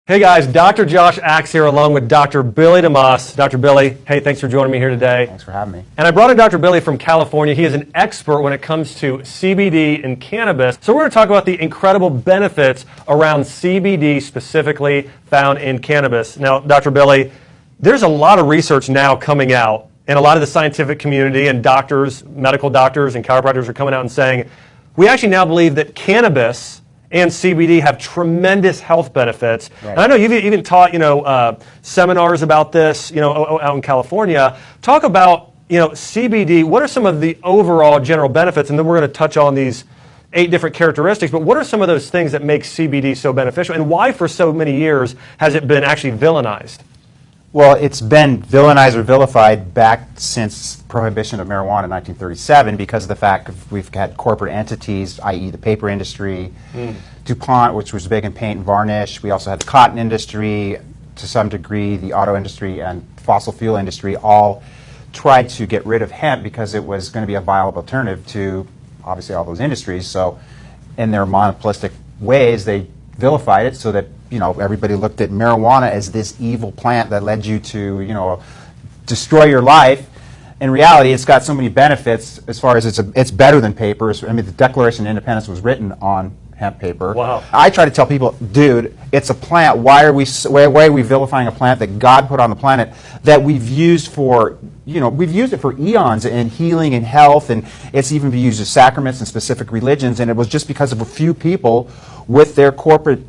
Hey guys, Dr. Josh Axe here along with Dr. Billy DeMoss. Dr. Billy, hey, thanks for joining me here today. Thanks for having me. And I brought in Dr. Billy from California. He is an expert when it comes to CBD and cannabis. So we're going to talk about the incredible benefits around CBD specifically found in cannabis. Now, Dr. Billy, there's a lot of research now coming out, and a lot of the scientific community and doctors, medical doctors and chiropractors are coming out and saying, we actually now believe that cannabis and CBD have tremendous health benefits. Right. And I know you've even taught, seminars about this, out in California. Talk about, CBD. What are some of the overall general benefits? And then we're going to touch on these 8 different characteristics. But what are some of those things that make CBD so beneficial? And why, for so many years, has it been actually villainized? Well, it's been villainized or vilified back since prohibition of marijuana in 1937 because of the fact we've had corporate entities, i.e. the paper industry, DuPont, which was big in paint and varnish. We also had the cotton industry, to some degree, the auto industry and fossil fuel industry all tried to get rid of hemp because it was going to be a viable alternative to, obviously, all those industries. So in their monopolistic ways, they vilified it so that everybody looked at marijuana as this evil plant that led you to, destroy your life. In reality, it's got so many benefits as far as it's better than papers. I mean, the Declaration of Independence was written on hemp paper. Wow. I try to tell people, dude, it's a plant. Why are we vilifying a plant that God put on the planet that we've used for, we've used it for eons in healing and health, and it's even been used as sacraments in specific religions, and it was just because of a few people with their corporate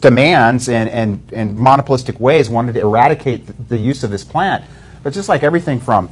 demands and monopolistic ways wanted to eradicate the use of this plant. But just like everything from,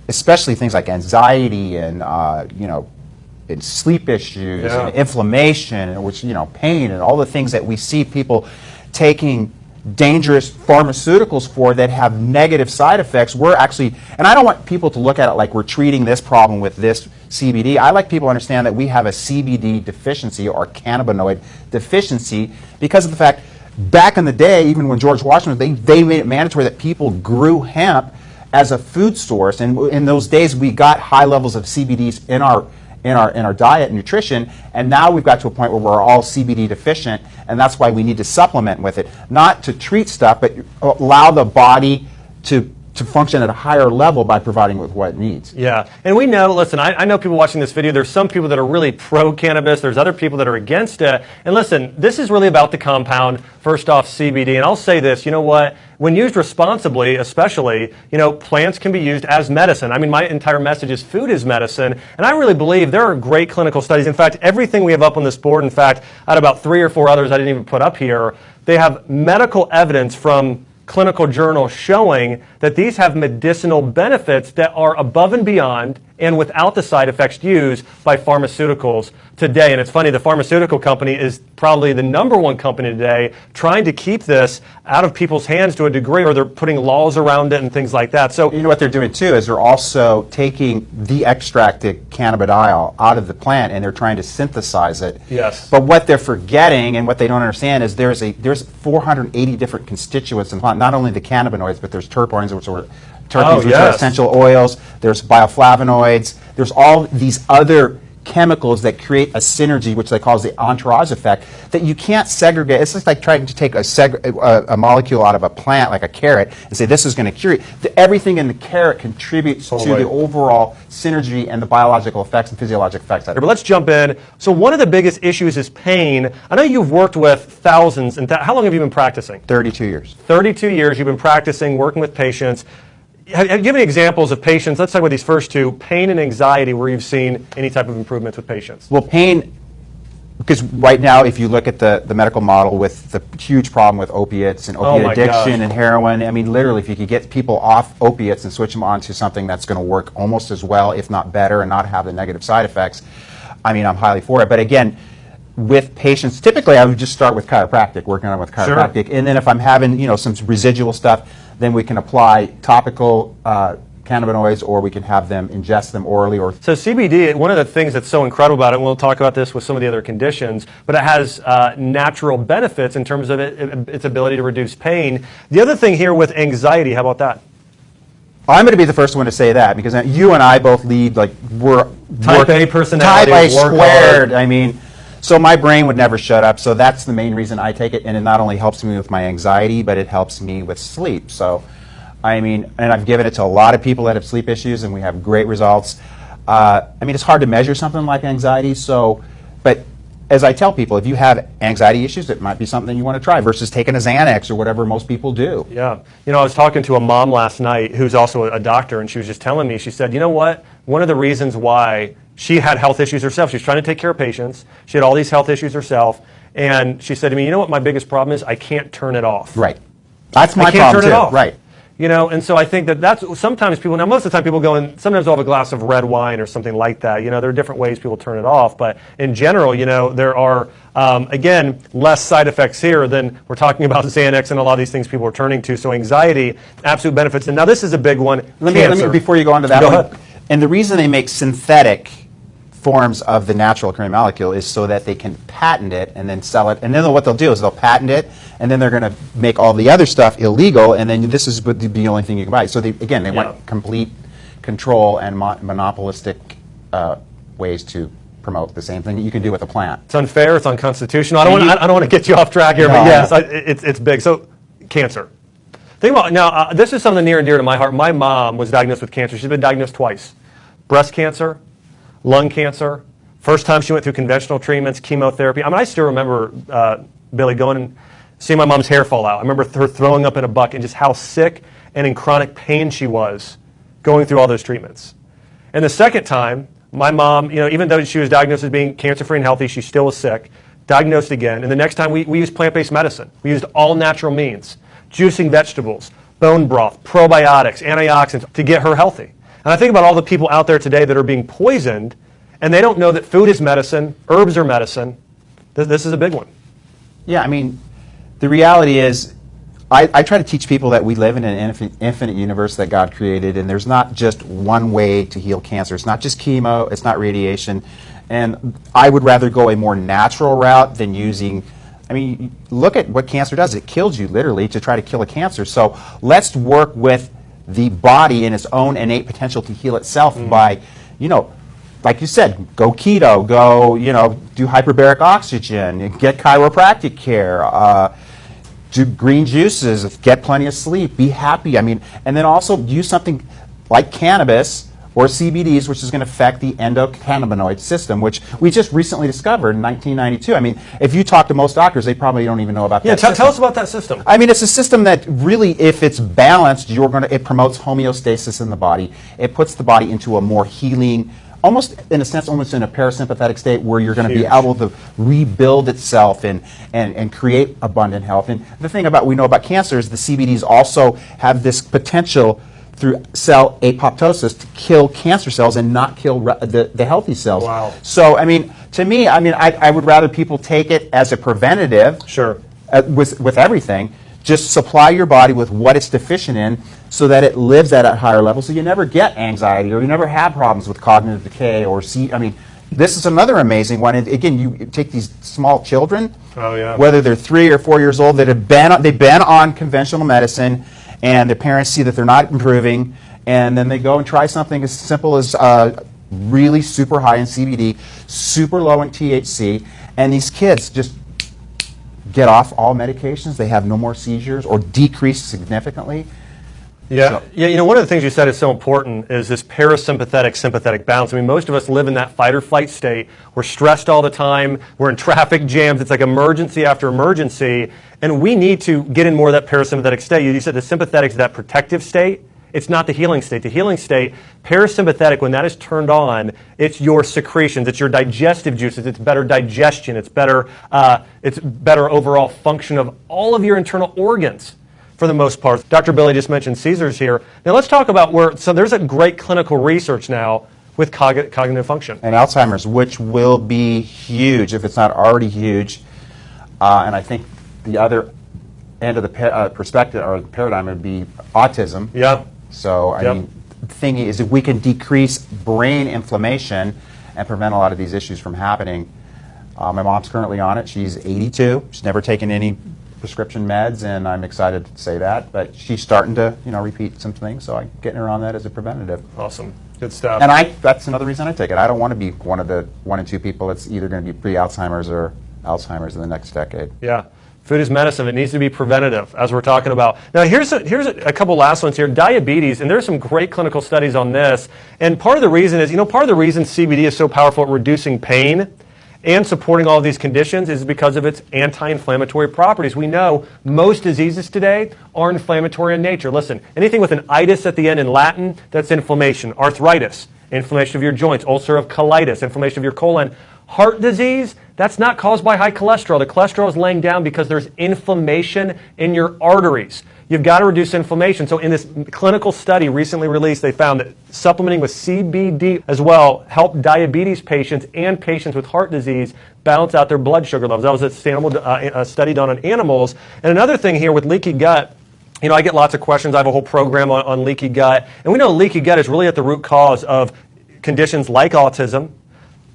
especially things like anxiety and, and sleep issues and inflammation, and which, pain and all the things that we see people taking dangerous pharmaceuticals for that have negative side effects. We're actually, and I don't want people to look at it like we're treating this problem with this CBD. I like people to understand that we have a CBD deficiency or cannabinoid deficiency because of the fact back in the day, even when George Washington, they made it mandatory that people grew hemp as a food source, and in those days we got high levels of CBDs in our diet and nutrition, and now we've got to a point where we're all CBD deficient, and that's why we need to supplement with it, not to treat stuff, but allow the body to function at a higher level by providing with what it needs. Yeah, and we know, listen, I know people watching this video, there's some people that are really pro-cannabis, there's other people that are against it, and listen, this is really about the compound, first off CBD, and I'll say this, you know what, when used responsibly, especially, plants can be used as medicine. I mean, my entire message is food is medicine, and I really believe there are great clinical studies. In fact, everything we have up on this board, in fact, I had about 3 or 4 others I didn't even put up here, they have medical evidence from clinical journals showing that these have medicinal benefits that are above and beyond and without the side effects used by pharmaceuticals today. And it's funny, the pharmaceutical company is probably the #1 company today trying to keep this out of people's hands to a degree, or they're putting laws around it and things like that. So you know what they're doing too is they're also taking the extracted cannabidiol out of the plant and they're trying to synthesize it. Yes. But what they're forgetting and what they don't understand is there's 480 different constituents in the plant. Not only the cannabinoids, but there's terpenes, which are essential oils. There's bioflavonoids. There's all these other chemicals that create a synergy, which they call the entourage effect, that you can't segregate. It's just like trying to take a molecule out of a plant, like a carrot, and say this is going to cure it. Everything in the carrot contributes to the overall synergy and the biological effects and physiologic effects. But let's jump in. So one of the biggest issues is pain. I know you've worked with thousands, and how long have you been practicing? 32 years. 32 years you've been practicing, working with patients. Have you given examples of patients, let's talk about these first two, pain and anxiety, where you've seen any type of improvements with patients? Well, pain, because right now if you look at the medical model with the huge problem with opiates and opiate addiction and heroin, I mean literally if you could get people off opiates and switch them onto something that's going to work almost as well, if not better, and not have the negative side effects, I mean I'm highly for it. But again, with patients, typically I would just start with chiropractic, working on it with chiropractic, and then if I'm having some residual stuff, then we can apply topical cannabinoids, or we can have them ingest them orally. Or so CBD, one of the things that's so incredible about it, and we'll talk about this with some of the other conditions, but it has natural benefits in terms of its ability to reduce pain. The other thing here with anxiety, how about that? I'm going to be the first one to say that because you and I both lead, like, we're Type A personality, Type A work squared. hard. I mean, So my brain would never shut up. So that's the main reason I take it, and it not only helps me with my anxiety, but it helps me with sleep. So, I mean, and I've given it to a lot of people that have sleep issues, and we have great results. I mean, it's hard to measure something like anxiety. So, but as I tell people, if you have anxiety issues, it might be something you want to try versus taking a Xanax or whatever most people do. Yeah. You know, I was talking to a mom last night who's also a doctor, and she was just telling me, she said, you know what? One of the reasons why she had health issues herself, she was trying to take care of patients, she had all these health issues herself, and she said to me, you know what my biggest problem is? I can't turn it off. Right. That's my I can't problem turn it too. off. Right. You know, and so I think that's sometimes people, now most of the time people go and sometimes they'll have a glass of red wine or something like that. You know, there are different ways people turn it off, but in general, you know, there are, again, less side effects here than we're talking about Xanax and a lot of these things people are turning to. So anxiety, absolute benefits. And now this is a big one, Let me, before you go on to that Go one, ahead. and the reason they make synthetic forms of the natural occurring molecule is so that they can patent it and then sell it. And then what they'll do is they'll patent it, and then they're going to make all the other stuff illegal, and then this is the only thing you can buy. So they want complete control and monopolistic ways to promote the same thing that you can do with a plant. It's unfair, it's unconstitutional. I don't want to get you off track here, No. but yes, it's big. So cancer. Think about now. This is something near and dear to my heart. My mom was diagnosed with cancer. She's been diagnosed twice: breast cancer, lung cancer. First time she went through conventional treatments, chemotherapy. I mean, I still remember Billy going and seeing my mom's hair fall out. I remember her throwing up in a bucket and just how sick and in chronic pain she was going through all those treatments. And the second time, my mom, you know, even though she was diagnosed as being cancer-free and healthy, she still was sick, diagnosed again. And the next time we used plant-based medicine. We used all natural means, juicing vegetables, bone broth, probiotics, antioxidants to get her healthy. And I think about all the people out there today that are being poisoned, and they don't know that food is medicine, herbs are medicine. This is a big one. Yeah, I mean, the reality is, I try to teach people that we live in an infinite universe that God created, and there's not just one way to heal cancer. It's not just chemo, it's not radiation. And I would rather go a more natural route than using, I mean, look at what cancer does. It kills you, literally, to try to kill a cancer. So let's work with the body and its own innate potential to heal itself by, you know, like you said, go keto, go, you know, do hyperbaric oxygen, get chiropractic care, do green juices, get plenty of sleep, be happy. I mean, and then also use something like cannabis or CBDs, which is going to affect the endocannabinoid system, which we just recently discovered in 1992. I mean, if you talk to most doctors, they probably don't even know about that system. Tell us about that system. I mean, it's a system that really, if it's balanced, it promotes homeostasis in the body. It puts the body into a more healing, almost in a sense, almost in a parasympathetic state where you're going to be able to rebuild itself and create abundant health. And the thing we know about cancer is the CBDs also have this potential through cell apoptosis to kill cancer cells and not kill the healthy cells. Wow. So, I mean, to me, I would rather people take it as a preventative. Sure. With everything. Just supply your body with what it's deficient in so that it lives at a higher level so you never get anxiety or you never have problems with cognitive decay or I mean, this is another amazing one. And again, you take these small children, whether they're 3 or 4 years old, that they've been on conventional medicine, and their parents see that they're not improving, and then they go and try something as simple as really super high in CBD, super low in THC, and these kids just get off all medications. They have no more seizures or decrease significantly. Yeah, you know, one of the things you said is so important is this parasympathetic-sympathetic balance. I mean, most of us live in that fight or flight state. We're stressed all the time. We're in traffic jams. It's like emergency after emergency. And we need to get in more of that parasympathetic state. You said the sympathetic is that protective state. It's not the healing state. The healing state, parasympathetic, when that is turned on, it's your secretions, it's your digestive juices, it's better digestion, it's better overall function of all of your internal organs for the most part. Dr. Billy just mentioned Caesars here. Now let's talk about so there's a great clinical research now with cognitive function. And Alzheimer's, which will be huge if it's not already huge. And I think the other end of the perspective or paradigm would be autism. Yeah. So, I mean, the thing is, if we can decrease brain inflammation and prevent a lot of these issues from happening. My mom's currently on it. She's 82. She's never taken any prescription meds, and I'm excited to say that. But she's starting to, repeat some things, so I'm getting her on that as a preventative. Awesome. Good stuff. And that's another reason I take it. I don't want to be one of the 1 in 2 people that's either going to be pre-Alzheimer's or Alzheimer's in the next decade. Yeah. Food is medicine. It needs to be preventative, as we're talking about. Now, here's a couple last ones here. Diabetes, and there's some great clinical studies on this. And part of the reason is, part of the reason CBD is so powerful at reducing pain and supporting all of these conditions is because of its anti-inflammatory properties. We know most diseases today are inflammatory in nature. Listen, anything with an itis at the end in Latin, that's inflammation. Arthritis, inflammation of your joints. Ulcerative colitis, inflammation of your colon. Heart disease, that's not caused by high cholesterol. The cholesterol is laying down because there's inflammation in your arteries. You've got to reduce inflammation. So in this clinical study recently released, they found that supplementing with CBD as well helped diabetes patients and patients with heart disease balance out their blood sugar levels. That was a study done on animals. And another thing here with leaky gut, I get lots of questions. I have a whole program on leaky gut. And we know leaky gut is really at the root cause of conditions like autism,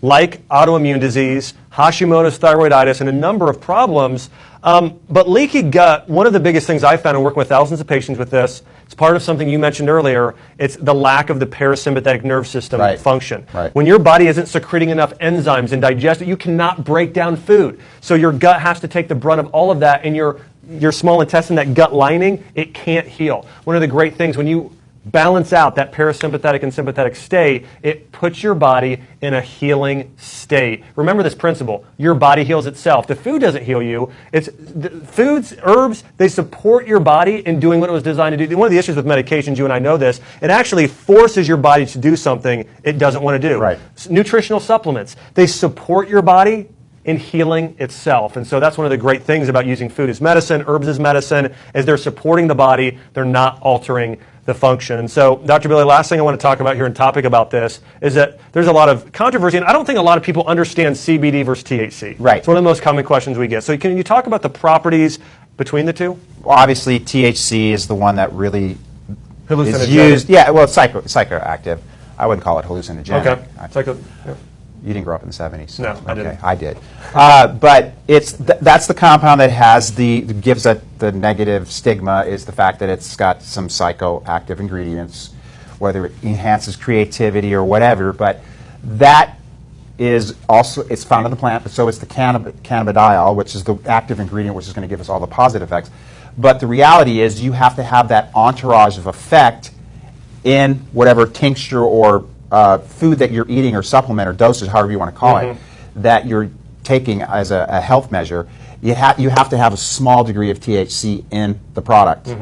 like autoimmune disease, Hashimoto's thyroiditis, and a number of problems. But leaky gut, one of the biggest things I've found in working with thousands of patients with this, it's part of something you mentioned earlier, it's the lack of the parasympathetic nerve system function. Right. When your body isn't secreting enough enzymes and digest it, you cannot break down food. So your gut has to take the brunt of all of that, and your small intestine, that gut lining, it can't heal. One of the great things, when you balance out that parasympathetic and sympathetic state, it puts your body in a healing state. Remember this principle, your body heals itself. The food doesn't heal you. Foods, herbs, they support your body in doing what it was designed to do. One of the issues with medications, you and I know this, it actually forces your body to do something it doesn't want to do. Right. Nutritional supplements, they support your body in healing itself. And so that's one of the great things about using food as medicine, herbs as medicine, is they're supporting the body, they're not altering the function. And so, Dr. Billy, last thing I want to talk about here and topic about this is that there's a lot of controversy, and I don't think a lot of people understand CBD versus THC. Right. It's one of the most common questions we get. So can you talk about the properties between the two? Well, obviously, THC is the one that really is Hallucinogenic. used. Yeah, well, it's psychoactive. I wouldn't call it hallucinogenic. Okay. You didn't grow up in the 70s. No, I didn't. Okay, I did. But that's the compound that gives it the negative stigma, is the fact that it's got some psychoactive ingredients, whether it enhances creativity or whatever. But that is also, it's found in the plant, but so is the cannabidiol, which is the active ingredient, which is going to give us all the positive effects. But the reality is you have to have that entourage of effect in whatever tincture or food that you're eating or supplement or dosage, however you want to call it, that you're taking as a health measure. You have to have a small degree of THC in the product.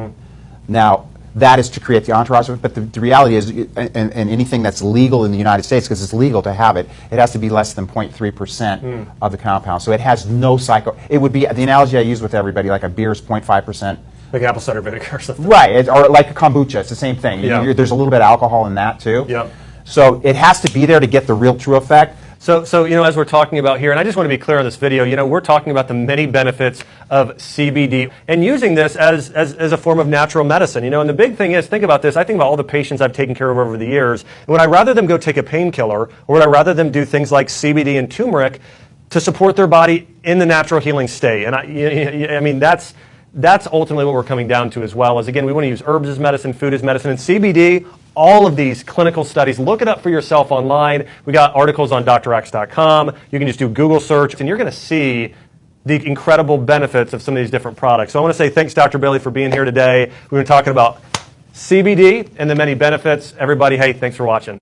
Now, that is to create the entourage of it, but the reality is, and anything that's legal in the United States, because it's legal to have it, it has to be less than 0.3% of the compound. So it has no it would be, the analogy I use with everybody, like a beer is 0.5%. Like apple cider vinegar or something. Right, or like a kombucha, it's the same thing. Yeah. There's a little bit of alcohol in that too. Yeah. So it has to be there to get the real true effect. So as we're talking about here, and I just want to be clear on this video, we're talking about the many benefits of CBD and using this as a form of natural medicine, and the big thing is, think about this, I think about all the patients I've taken care of over the years, and would I rather them go take a painkiller, or would I rather them do things like CBD and turmeric to support their body in the natural healing state? And I mean, that's ultimately what we're coming down to as well, is again, we want to use herbs as medicine, food as medicine, and CBD, all of these clinical studies, look it up for yourself online. We got articles on drx.com. You can just do Google search, and you're going to see the incredible benefits of some of these different products. So I want to say thanks, Dr. Bailey, for being here today. We've been talking about CBD and the many benefits. Everybody, hey, thanks for watching.